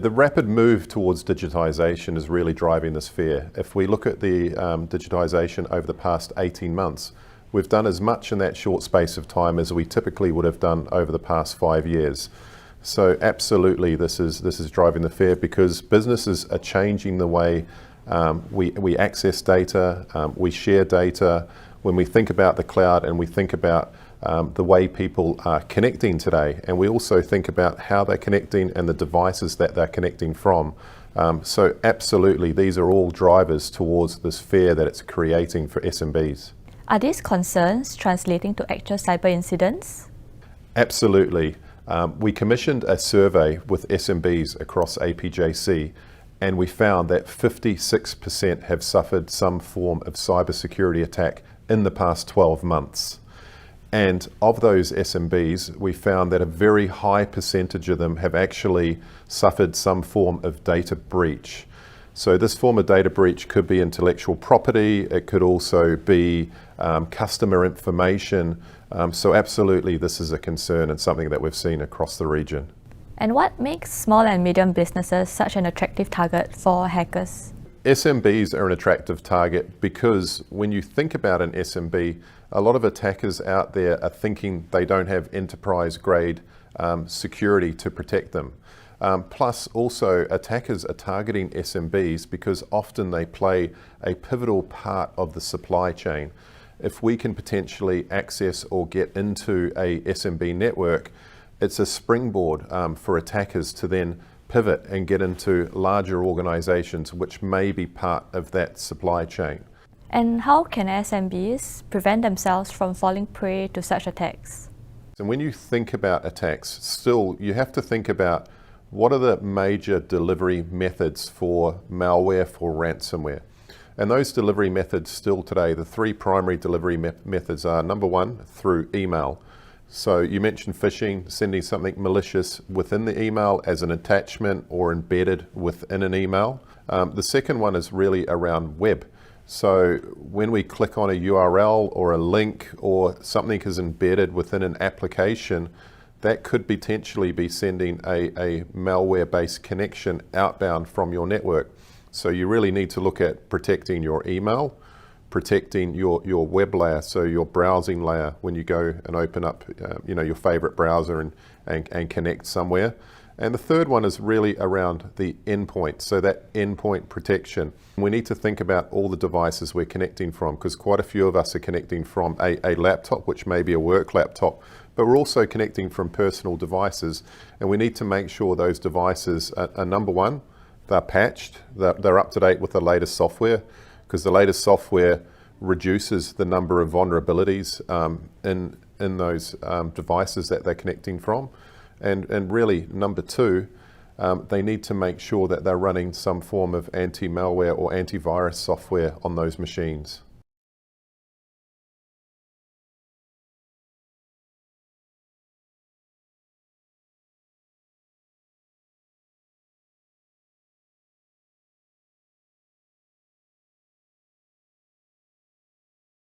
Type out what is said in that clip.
The rapid move towards digitization is really driving this fear. If we look at the digitization over the past 18 months, we've done as much in that short space of time as we typically would have done over the past 5 years. So absolutely, this is driving the fear, because businesses are changing the way we access data, we share data. When we think about the cloud and we think about the way people are connecting today, and we also think about how they're connecting and the devices that they're connecting from. So absolutely, these are all drivers towards this fear that it's creating for SMBs. Are these concerns translating to actual cyber incidents? Absolutely. We commissioned a survey with SMBs across APJC, and we found that 56% have suffered some form of cybersecurity attack in the past 12 months. And of those SMBs, we found that a very high percentage of them have actually suffered some form of data breach. So this form of data breach could be intellectual property, it could also be customer information. So absolutely, this is a concern and something that we've seen across the region. And what makes small and medium businesses such an attractive target for hackers? SMBs are an attractive target because when you think about an SMB, a lot of attackers out there are thinking they don't have enterprise-grade security to protect them. Plus also attackers are targeting SMBs because often they play a pivotal part of the supply chain. If we can potentially access or get into a SMB network, it's a springboard for attackers to then pivot and get into larger organizations which may be part of that supply chain. And how can SMBs prevent themselves from falling prey to such attacks? And when you think about attacks, still you have to think about what are the major delivery methods for malware, for ransomware. And those delivery methods still today, the three primary delivery methods are, number one, through email. So you mentioned phishing, sending something malicious within the email as an attachment or embedded within an email. The second one is really around web. So when we click on a URL or a link or something is embedded within an application, that could potentially be sending a malware-based connection outbound from your network. So you really need to look at protecting your email, protecting your web layer, so your browsing layer when you go and open up your favorite browser and connect somewhere. And the third one is really around the endpoint, so that endpoint protection. We need to think about all the devices we're connecting from, because quite a few of us are connecting from a laptop, which may be a work laptop, but we're also connecting from personal devices, and we need to make sure those devices are number one, they're patched, they're up to date with the latest software, because the latest software reduces the number of vulnerabilities in those devices that they're connecting from. And really, number two, they need to make sure that they're running some form of anti-malware or antivirus software on those machines.